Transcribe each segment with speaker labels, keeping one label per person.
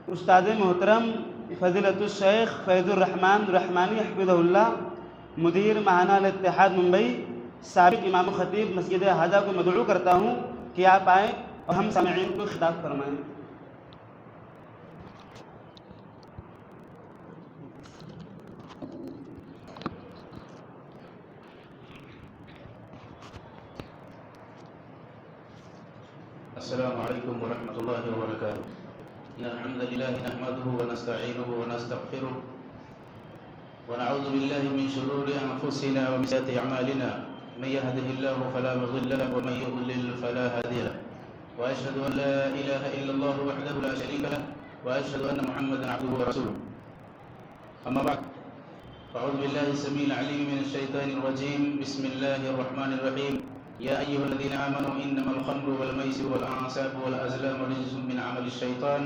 Speaker 1: استاد محترم فضیلت الشیخ فیض الرحمن رحمانی حفظہ اللہ، مدیر ماہانہ الاتحاد ممبئی، سابق امام و خطیب مسجد حاجہ کو مدعو کرتا ہوں کہ آپ آئیں اور ہم سامعین کو خطاب فرمائیں۔
Speaker 2: السلام علیکم ورحمۃ اللہ وبرکاتہ۔ ان الحمد للہ نحمده ونستعینه ونستغفره ونعوذ باللہ من شرور انفسنا ومن سیئات اعمالنا، من يهده الله فلا مضل له ومن يضلل فلا هادي له، واشهد ان لا اله الا الله وحده لا شريك له، واشهد ان محمدا عبده ورسوله، اما بعد، اعوذ باللہ السمیع العلیم من الشیطان الرجیم، بسم اللہ الرحمن الرحیم۔ یا ایہا الذین آمنوا انما الخمر والمیسر والانصاب والازلام رجس من عمل الشیطان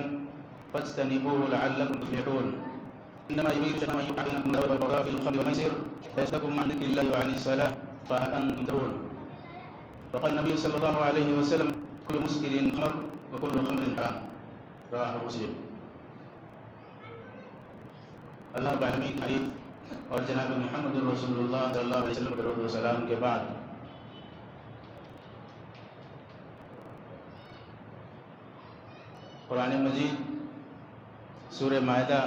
Speaker 2: فاجتنبوه لعلکم تفلحون۔ انما یرید الشیطان ان یوقع بینکم العداوة والبغضاء في الخمر والمیسر ویصدکم عن ذکر اللہ وعن الصلاة فهل انتم منتهون۔ وقال النبی صلی اللہ علیہ وسلم كل مسکر خمر وكل خمر حرام، رواه مسلم۔ اللہ رب العالمین تعریف اور جناب محمد رسول اللہ صلی اللہ علیہ وسلم کے درود و سلام کے بعد قرآن مجید سورہ مائدہ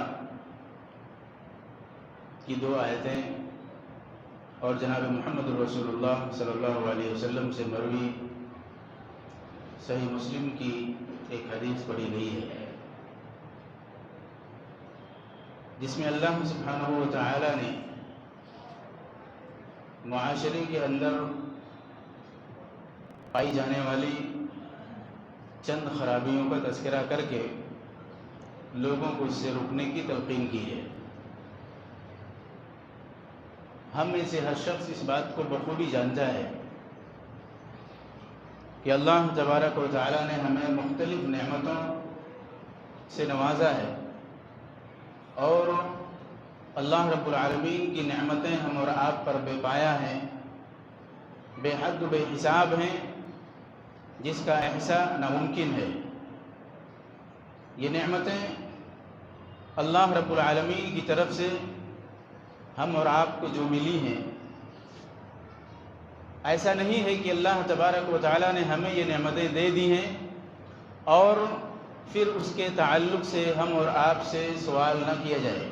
Speaker 2: کی 2 آیتیں اور جناب محمد رسول اللہ صلی اللہ علیہ وسلم سے مروی صحیح مسلم کی ایک حدیث پڑھی گئی ہے، جس میں اللہ سبحانہ و تعالی نے معاشرے کے اندر پائی جانے والی چند خرابیوں کا تذکرہ کر کے لوگوں کو اس سے رکنے کی تلقین کی ہے۔ ہم میں سے ہر شخص اس بات کو بخوبی جانتا ہے کہ اللہ تبارک و تعالی نے ہمیں مختلف نعمتوں سے نوازا ہے، اور اللہ رب العالمین کی نعمتیں ہم اور آپ پر بے پایا ہیں، بے حد و بے حساب ہیں، جس کا احصاء ناممکن ہے۔ یہ نعمتیں اللہ رب العالمین کی طرف سے ہم اور آپ کو جو ملی ہیں، ایسا نہیں ہے کہ اللہ تبارک و تعالی نے ہمیں یہ نعمتیں دے دی ہیں اور پھر اس کے تعلق سے ہم اور آپ سے سوال نہ کیا جائے۔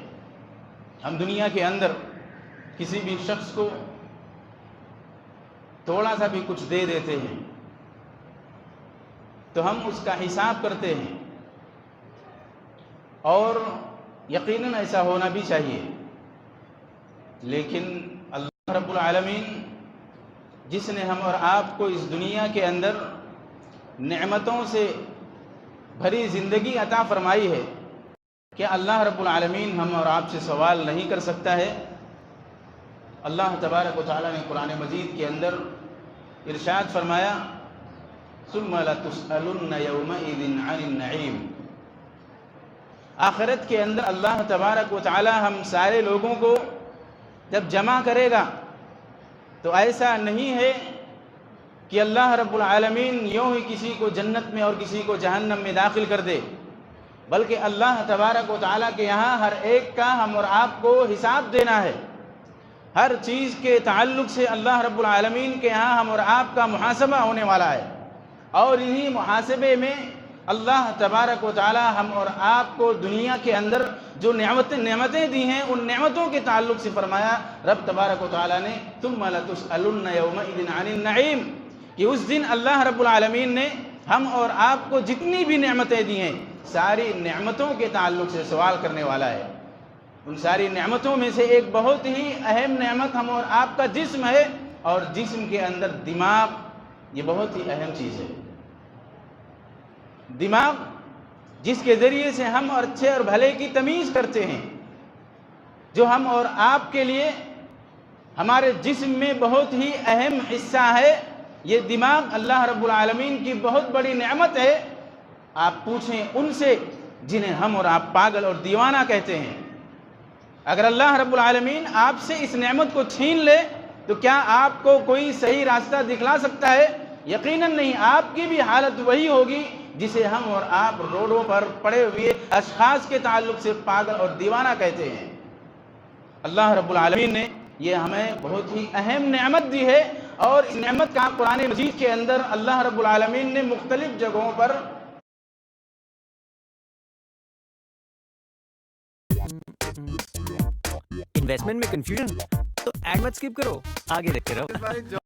Speaker 2: ہم دنیا کے اندر کسی بھی شخص کو تھوڑا سا بھی کچھ دے دیتے ہیں تو ہم اس کا حساب کرتے ہیں، اور یقیناً ایسا ہونا بھی چاہیے، لیکن اللہ رب العالمین جس نے ہم اور آپ کو اس دنیا کے اندر نعمتوں سے بھری زندگی عطا فرمائی ہے، کہ اللہ رب العالمین ہم اور آپ سے سوال نہیں کر سکتا ہے؟ اللہ تبارک و تعالی نے قرآن مجید کے اندر ارشاد فرمایا ثم لتسألن یومئذ عن النعیم۔ آخرت کے اندر اللہ تبارک و تعالی ہم سارے لوگوں کو جب جمع کرے گا تو ایسا نہیں ہے کہ اللہ رب العالمین یوں ہی کسی کو جنت میں اور کسی کو جہنم میں داخل کر دے، بلکہ اللہ تبارک و تعالیٰ کے یہاں ہر ایک کا ہم اور آپ کو حساب دینا ہے۔ ہر چیز کے تعلق سے اللہ رب العالمین کے یہاں ہم اور آپ کا محاسبہ ہونے والا ہے، اور انہی محاسبے میں اللہ تبارک و تعالیٰ ہم اور آپ کو دنیا کے اندر جو نعمتیں دی ہیں، ان نعمتوں کے تعلق سے فرمایا رب تبارک و تعالیٰ نے ثم لتسألن یومئذ عن النعیم، کہ اس دن اللہ رب العالمین نے ہم اور آپ کو جتنی بھی نعمتیں دی ہیں ساری نعمتوں کے تعلق سے سوال کرنے والا ہے۔ ان ساری نعمتوں میں سے ایک بہت ہی اہم نعمت ہم اور آپ کا جسم ہے، اور جسم کے اندر دماغ یہ بہت ہی اہم چیز ہے۔ دماغ جس کے ذریعے سے ہم اور اچھے اور بھلے کی تمیز کرتے ہیں، جو ہم اور آپ کے لیے ہمارے جسم میں بہت ہی اہم حصہ ہے، یہ دماغ اللہ رب العالمین کی بہت بڑی نعمت ہے۔ آپ پوچھیں ان سے جنہیں ہم اور آپ پاگل اور دیوانہ کہتے ہیں، اگر اللہ رب العالمین آپ سے اس نعمت کو چھین لے تو کیا آپ کو کوئی صحیح راستہ دکھلا سکتا ہے؟ یقیناً نہیں۔ آپ کی بھی حالت وہی ہوگی جسے ہم اور آپ روڈوں پر پڑے ہوئے اشخاص کے تعلق سے پاگل اور دیوانہ کہتے ہیں۔ اللہ رب العالمین نے یہ ہمیں بہت ہی اہم نعمت دی ہے، اور اس نعمت کا قرآن مجید کے اندر اللہ رب العالمین نے مختلف جگہوں پر
Speaker 3: انویسٹمنٹ میں کنفیوژن تو ایڈ مت اسکپ کرو، آگے دیکھتے رہو۔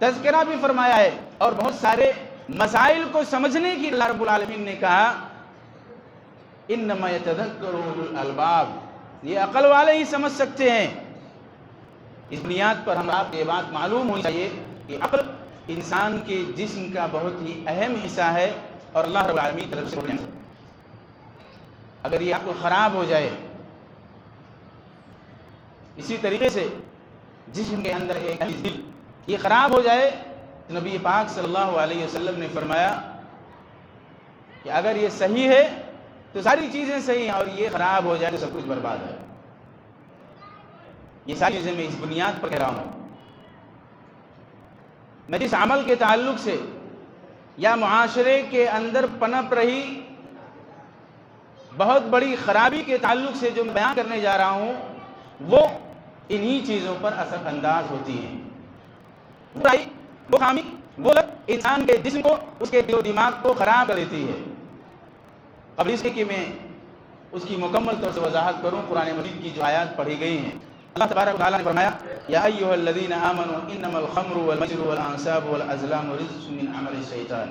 Speaker 2: تذکرہ بھی فرمایا ہے، اور بہت سارے مسائل کو سمجھنے کی اللہ رب العالمین نے کہا انما یتذکر اولو الالباب، یہ عقل والے ہی سمجھ سکتے ہیں۔ اس بنیاد پر ہم آپ کو یہ بات معلوم ہونی چاہیے کہ عقل انسان کے جسم کا بہت ہی اہم حصہ ہے، اور اللہ رب العالمین کی طرف سے اگر یہ عقل خراب ہو جائے، اسی طریقے سے جسم کے اندر ایک دل یہ خراب ہو جائے، تو نبی پاک صلی اللہ علیہ وسلم نے فرمایا کہ اگر یہ صحیح ہے تو ساری چیزیں صحیح ہیں، اور یہ خراب ہو جائے تو سب کچھ برباد ہے۔ یہ ساری چیزیں میں اس بنیاد پر کہہ رہا ہوں، میں جس عمل کے تعلق سے یا معاشرے کے اندر پنپ رہی بہت بڑی خرابی کے تعلق سے جو میں بیان کرنے جا رہا ہوں، وہ انہی چیزوں پر اثر انداز ہوتی ہیں۔ برائی، وہ خامی، وہ لت انسان کے جسم کو، اس کے دل و دماغ کو خراب کر دیتی ہے۔ قبل اس کے کہ میں اس کی مکمل طور سے وضاحت کروں، قرآن مجید کی جو آیات پڑھی گئی ہیں، اللہ تبارک و تعالیٰ نے فرمایا یا ایھا الذین آمنوا انما الخمر والمیسر والانصاب والازلام رجس من عمل الشیطان،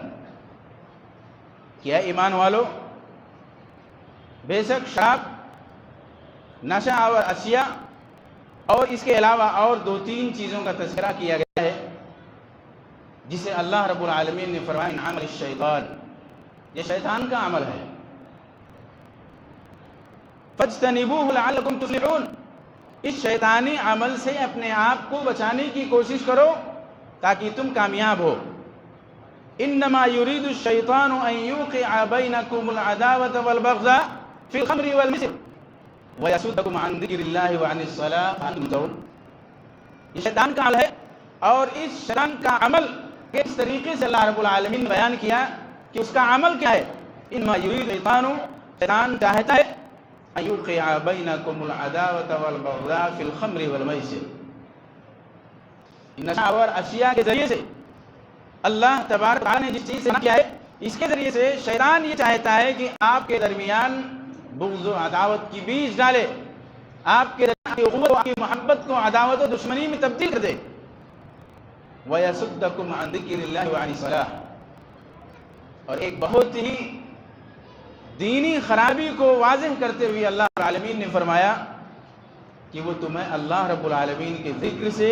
Speaker 2: کیا ایمان والو، بے شک شراب، نشہ آور اشیاء اور اس کے علاوہ اور 2-3 چیزوں کا تذکرہ کیا گیا ہے، جسے اللہ رب العالمین نے فرمایا من عمل الشیطان، یہ شیطان کا عمل ہے۔ فاجتنبوہ لعلکم تفلحون، اس شیطانی عمل سے اپنے آپ کو بچانے کی کوشش کرو تاکہ تم کامیاب ہو۔ انما یرید الشیطان ان یوقع بینکم العداوۃ والبغضاء فی الخمر والمیسر ویصدکم عن ذکر اللہ وعن الصلاۃ فانتم منتہون، یہ شیطان کا عمل ہے، اور اس شیطان کا عمل کس طریقے سے اللہ رب العالمین نے بیان کیا کہ اس کا عمل کیا ہے۔ انما یرید الشیطان، شیطان چاہتا ہے ان یوقع بینکم العداوۃ والبغضاء فی الخمر والمیسر، نشہ آور اشیاء کے ذریعے سے اللہ تبارک و تعالیٰ نے جس چیز سے منع کیا ہے، اس کے ذریعے سے شیطان یہ چاہتا ہے کہ آپ کے درمیان بغض و عداوت کی بیج ڈالے، آپ کے درمیان کی اخوت و آپ کی محبت کو عداوت و دشمنی میں تبدیل کر دے۔ وَيَصُدَّكُمْ عَنْ ذِكْرِ اللَّهِ وَعَنِ الصَّلَاةِ، اور ایک بہت ہی دینی خرابی کو واضح کرتے ہوئے اللہ رب العالمین نے فرمایا کہ وہ تمہیں اللہ رب العالمین کے ذکر سے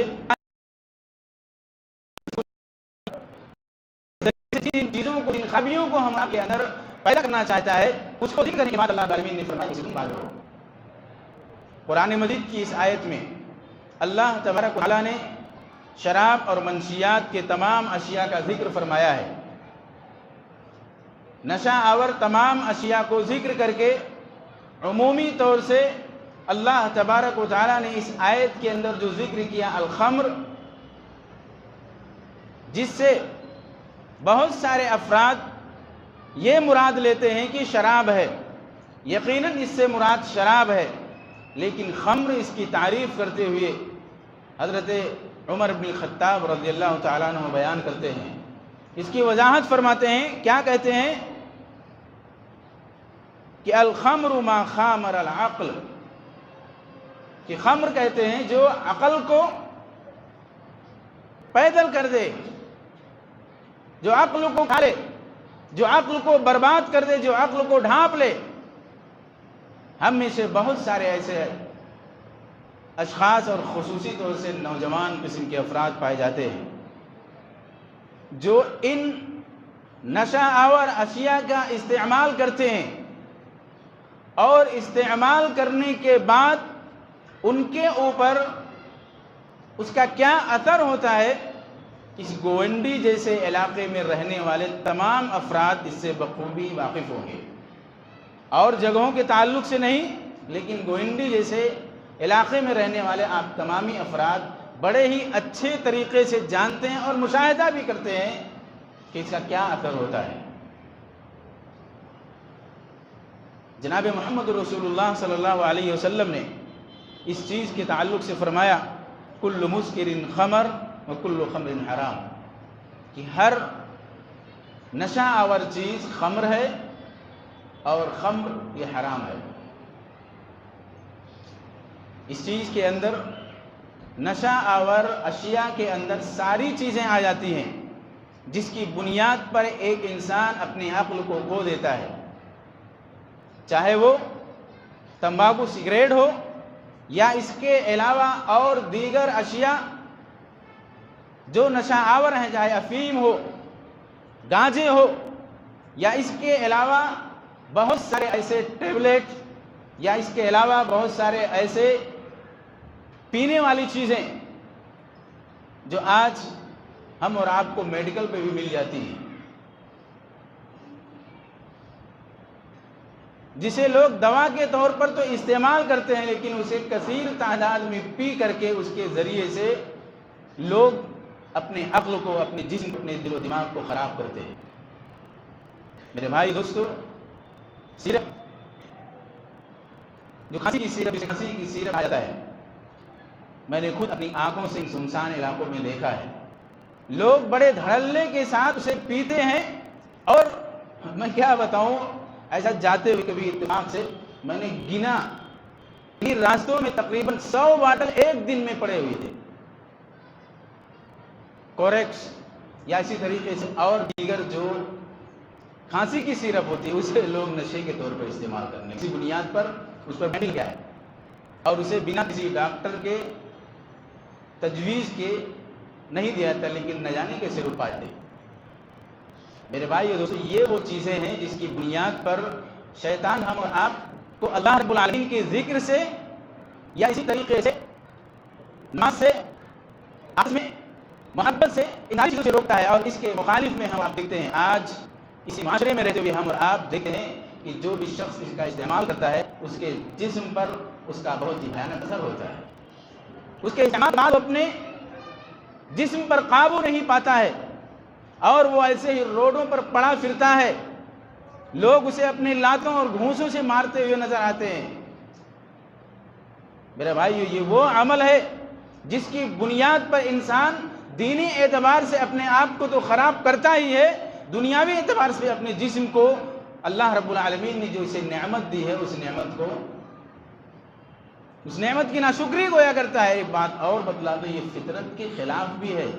Speaker 2: جن چیزوں کو، جن خرابیوں کو ہم آپ کے اندر پیدا کرنا چاہتا ہے، اس کو ذکر کرنے کے بعد اللہ رب العالمین نے فرمایا کہ تم بات کرو۔ قرآن مجید کی اس آیت میں اللہ تبارک و تعالیٰ نے شراب اور منشیات کے تمام اشیاء کا ذکر فرمایا ہے۔ نشہ آور تمام اشیاء کو ذکر کر کے عمومی طور سے اللہ تبارک و تعالیٰ نے اس آیت کے اندر جو ذکر کیا الخمر، جس سے بہت سارے افراد یہ مراد لیتے ہیں کہ شراب ہے، یقیناً اس سے مراد شراب ہے، لیکن خمر اس کی تعریف کرتے ہوئے حضرت عمر بن الخطاب رضی اللہ تعالیٰ عنہ بیان کرتے ہیں، اس کی وضاحت فرماتے ہیں، کیا کہتے ہیں کہ الخمر ما خامر العقل، کہ خمر کہتے ہیں جو عقل کو پیدل کر دے، جو عقل کو کھا لے، جو عقل کو برباد کر دے، جو عقل کو ڈھانپ لے۔ ہم میں سے بہت سارے ایسے اشخاص اور خصوصی طور سے نوجوان قسم کے افراد پائے جاتے ہیں جو ان نشہ آور اشیاء کا استعمال کرتے ہیں، اور استعمال کرنے کے بعد ان کے اوپر اس کا کیا اثر ہوتا ہے، اس گوونڈی جیسے علاقے میں رہنے والے تمام افراد اس سے بخوبی واقف ہوں گے، اور جگہوں کے تعلق سے نہیں، لیکن گوونڈی جیسے علاقے میں رہنے والے آپ تمامی افراد بڑے ہی اچھے طریقے سے جانتے ہیں اور مشاہدہ بھی کرتے ہیں کہ اس کا کیا اثر ہوتا ہے۔ جناب محمد رسول اللہ صلی اللہ علیہ وسلم نے اس چیز کے تعلق سے فرمایا کل مسکر خمر و کل خمر حرام، کہ ہر نشہ آور چیز خمر ہے اور خمر یہ حرام ہے۔ اس چیز کے اندر نشہ آور اشیاء کے اندر ساری چیزیں آ جاتی ہیں جس کی بنیاد پر ایک انسان اپنے عقل کو کھو دیتا ہے، چاہے وہ تمباکو سگریٹ ہو یا اس کے علاوہ اور دیگر اشیاء جو نشہ آور ہیں، چاہے افیم ہو، گانجے ہو، یا اس کے علاوہ بہت سارے ایسے ٹیبلٹ، یا اس کے علاوہ بہت سارے ایسے پینے والی چیزیں جو آج ہم اور آپ کو میڈیکل پہ بھی مل جاتی ہیں، جسے لوگ دوا کے طور پر تو استعمال کرتے ہیں، لیکن اسے کثیر تعداد میں پی کر کے اس کے ذریعے سے لوگ اپنے عقل کو، اپنے جسم کو، اپنے دل و دماغ کو خراب کرتے ہیں۔ میرے بھائی دوستو، سیرپ جو کھانسی کی سیرپ آ جاتا ہے، میں نے خود اپنی آنکھوں سے سنسان علاقوں میں دیکھا ہے، لوگ بڑے دھڑلے کے ساتھ اسے پیتے ہیں، اور میں کیا بتاؤں، ایسا جاتے ہوئے کبھی اتفاق سے میں نے گنا کہ راستوں میں تقریباً 100 باٹل ایک دن میں پڑے ہوئے تھے، کوریکس یا اسی طریقے سے اور دیگر جو کھانسی کی سیرپ ہوتی ہے اسے لوگ نشے کے طور پر استعمال کرنے کی بنیاد پر اس پر بین کیا ہے، اور اسے بنا کسی ڈاکٹر کے تجویز کے نہیں دیا جاتا، لیکن نہ جانے کیسے روک پاتے۔ میرے بھائی اور دوستو، یہ وہ چیزیں ہیں جس کی بنیاد پر شیطان ہم اور آپ کو اللہ رب العالمین کے ذکر سے یا اسی طریقے سے نماز سے، آپس میں محبت سے، ان ساری چیزوں سے روکتا ہے، اور اس کے مخالف میں ہم آپ دیکھتے ہیں آج اسی معاشرے میں رہتے ہوئے ہم اور آپ دیکھتے ہیں کہ جو بھی شخص اس کا استعمال کرتا ہے اس کے جسم پر اس کا بہت ہی بھیانک اثر ہوتا ہے، اس کے استعمال بعد اپنے جسم پر قابو نہیں پاتا ہے، اور وہ ایسے ہی روڈوں پر پڑا پھرتا ہے، لوگ اسے اپنے لاتوں اور گھونسوں سے مارتے ہوئے نظر آتے ہیں۔ میرے بھائیو، یہ وہ عمل ہے جس کی بنیاد پر انسان دینی اعتبار سے اپنے آپ کو تو خراب کرتا ہی ہے، دنیاوی اعتبار سے اپنے جسم کو اللہ رب العالمین نے جو اسے نعمت دی ہے اس نعمت کی ناشکری گویا کرتا ہے۔ ایک بات اور بتلا دو، یہ فطرت کے خلاف بھی ہے،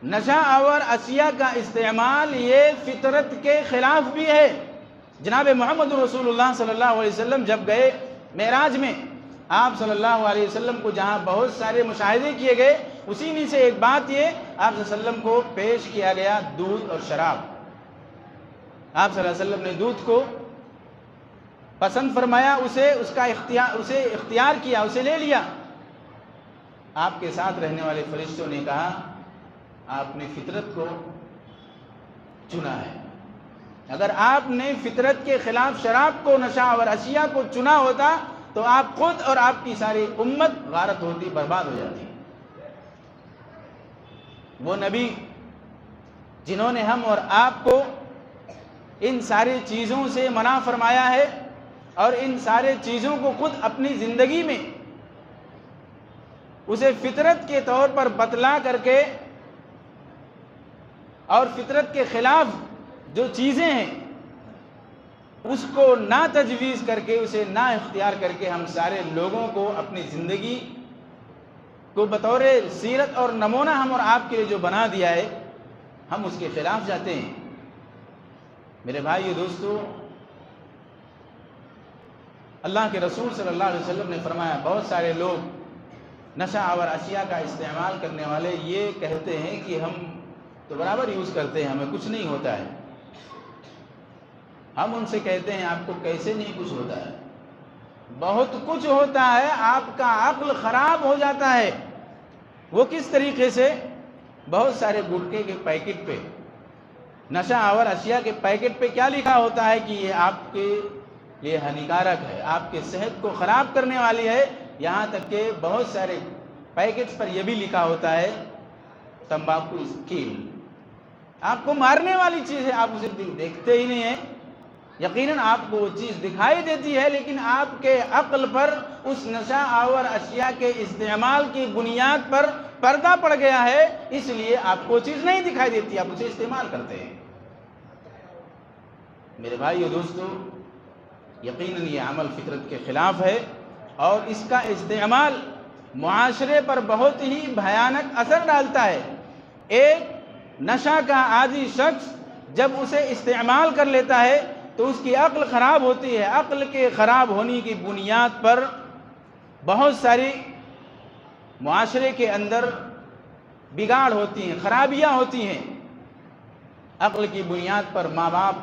Speaker 2: نشہ آور اشیاء کا استعمال یہ فطرت کے خلاف بھی ہے۔ جناب محمد رسول اللہ صلی اللہ علیہ وسلم جب گئے معراج میں، آپ صلی اللہ علیہ وسلم کو جہاں بہت سارے مشاہدے کیے گئے، اسی میں سے ایک بات یہ آپ صلی اللہ علیہ وسلم کو پیش کیا گیا دودھ اور شراب۔ آپ صلی اللہ علیہ وسلم نے دودھ کو پسند فرمایا، اسے اختیار کیا، اسے لے لیا۔ آپ کے ساتھ رہنے والے فرشتوں نے کہا آپ نے فطرت کو چنا ہے، اگر آپ نے فطرت کے خلاف شراب کو، نشہ آور اشیاء کو چنا ہوتا تو آپ خود اور آپ کی ساری امت غارت ہوتی، برباد ہو جاتی۔ وہ نبی جنہوں نے ہم اور آپ کو ان ساری چیزوں سے منع فرمایا ہے اور ان سارے چیزوں کو خود اپنی زندگی میں اسے فطرت کے طور پر بتلا کر کے اور فطرت کے خلاف جو چیزیں ہیں اس کو نہ تجویز کر کے، اسے نہ اختیار کر کے ہم سارے لوگوں کو اپنی زندگی کو بطور سیرت اور نمونہ ہم اور آپ کے لیے جو بنا دیا ہے، ہم اس کے خلاف جاتے ہیں۔ میرے بھائیو دوستو، اللہ کے رسول صلی اللہ علیہ وسلم نے فرمایا بہت سارے لوگ نشہ آور اشیاء کا استعمال کرنے والے یہ کہتے ہیں کہ ہم تو برابر یوز کرتے ہیں، ہمیں کچھ نہیں ہوتا ہے۔ ہم ان سے کہتے ہیں آپ کو کیسے نہیں کچھ ہوتا ہے؟ بہت کچھ ہوتا ہے، آپ کا عقل خراب ہو جاتا ہے۔ وہ کس طریقے سے؟ بہت سارے گٹکے کے پیکٹ پہ، نشہ آور اشیاء کے پیکٹ پہ کیا لکھا ہوتا ہے کہ یہ آپ کے لیے ہانیکارک ہے، آپ کے صحت کو خراب کرنے والی ہے۔ یہاں تک کہ بہت سارے پیکٹس پر یہ بھی لکھا ہوتا ہے تمباکو از کل، آپ کو مارنے والی چیز ہے، آپ اسے دیکھتے ہی نہیں ہیں. یقیناً آپ کو وہ چیز دکھائی دیتی ہے، لیکن آپ کے عقل پر اس نشہ آور اشیاء کے استعمال کی بنیاد پر پردہ پڑ گیا ہے، اس لیے آپ کو وہ چیز نہیں دکھائی دیتی، آپ اسے استعمال کرتے ہیں. میرے بھائیو دوستو، یقیناً یہ عمل فطرت کے خلاف ہے، اور اس کا استعمال معاشرے پر بہت ہی بھیانک اثر ڈالتا ہے. ایک نشہ کا عادی شخص جب اسے استعمال کر لیتا ہے تو اس کی عقل خراب ہوتی ہے. عقل کے خراب ہونے کی بنیاد پر بہت ساری معاشرے کے اندر بگاڑ ہوتی ہیں، خرابیاں ہوتی ہیں. عقل کی بنیاد پر ماں باپ،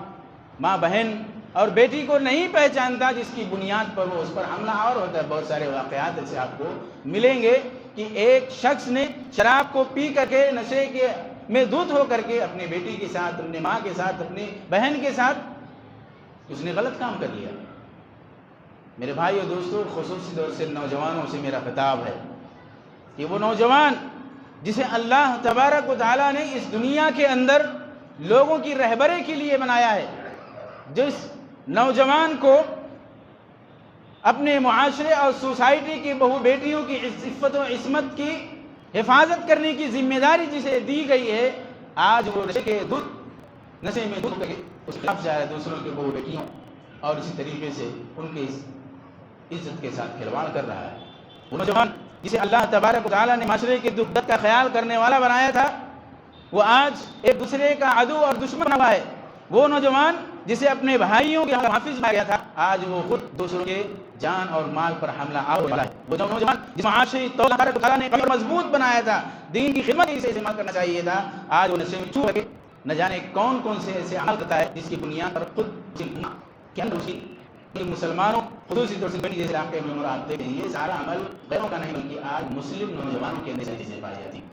Speaker 2: ماں بہن اور بیٹی کو نہیں پہچانتا، جس کی بنیاد پر وہ اس پر حملہ آور ہوتا ہے. بہت سارے واقعات ایسے آپ کو ملیں گے کہ ایک شخص نے شراب کو پی کر کے نشے کے میں دھت ہو کر کے اپنی بیٹی کے ساتھ، اپنی ماں کے ساتھ، اپنی بہن کے ساتھ اس نے غلط کام کر لیا. میرے بھائیو دوستو، خصوصی طور سے نوجوانوں سے میرا خطاب ہے کہ وہ نوجوان جسے اللہ تبارک و تعالیٰ نے اس دنیا کے اندر لوگوں کی رہبری کے لیے بنایا ہے، جس نوجوان کو اپنے معاشرے اور سوسائٹی کی بہو بیٹیوں کی عفت و عصمت کی حفاظت کرنے کی ذمہ داری جسے دی گئی ہے، آج وہ نشے میں دھت کر کے اس کے خلاف جا رہا ہے، دوسروں کے بہو بیٹیوں اور اسی طریقے سے ان کی عزت کے ساتھ کھلواڑ کر رہا ہے. وہ نوجوان جسے اللہ تبارک و تعالیٰ نے معاشرے کی دکھ درد کا خیال کرنے والا بنایا تھا، وہ آج ایک دوسرے کا عدو اور دشمن بنا ہے. وہ نوجوان جسے اپنے بھائیوں کے حافظ بنایا گیا تھا، آج وہ خود دوسروں کے جان اور مال پر حملہ آور والا ہے. وہ نوجوان جس معاشی طور پر تعالیٰ نے مضبوط بنایا تھا، دین کی خدمت اسے استعمال کرنا چاہیے تھا، آج وہ نشے میں چور کے نہ جانے کون کون سے ایسے عمل کرتا ہے جس کی بنیاد پر خود مسلمانوں خصوصی طور سے جیسے علاقے میں مراد ہیں، یہ سارا عمل غیروں کا نہیں بلکہ آج مسلم نوجوانوں کے اندر چیزیں پائی جاتی ہیں.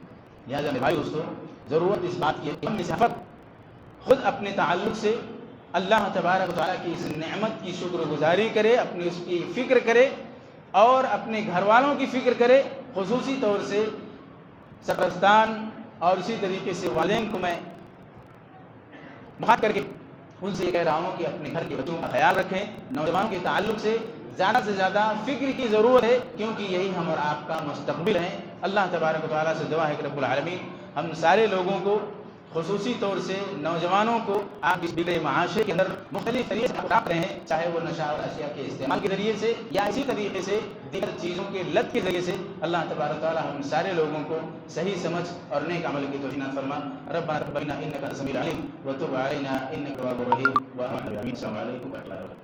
Speaker 2: لہٰذا میرے بھائی دوستو، ضرورت اس بات کی ہے کہ ہم اس وقت خود اپنے تعلق سے اللہ تبارک و تعالیٰ کی اس نعمت کی شکر گزاری کرے، اپنی اس کی فکر کرے اور اپنے گھر والوں کی فکر کرے. خصوصی طور سے سرپرستان اور اسی طریقے سے والدین کو میں مخاطب کر کے ان سے یہ کہہ رہا ہوں کہ اپنے گھر کے بچوں کا خیال رکھیں. نوجوانوں کے تعلق سے زیادہ فکر کی ضرورت ہے، کیونکہ یہی ہم اور آپ کا مستقبل ہے. اللہ تبارک و تعالیٰ سے دعا ہے کہ رب العالمین ہم سارے لوگوں کو، خصوصی طور سے نوجوانوں کو، آپ اس بگڑے معاشرے کے اندر مختلف طریقے سے پڑھاتے ہیں، چاہے وہ نشہ اور اشیاء کے استعمال کے ذریعے سے یا اسی طریقے سے دیگر چیزوں کے لت کے ذریعے سے. اللہ تبارک و تعالیٰ ہم سارے لوگوں کو صحیح سمجھ اور نیک عمل کی توفیق عطا فرما. ربنا تقبل منا انک انت السمیع العلیم وتب علینا انک التواب الرحیم. السلام علیکم و رحمۃ اللہ وبرکاتہ.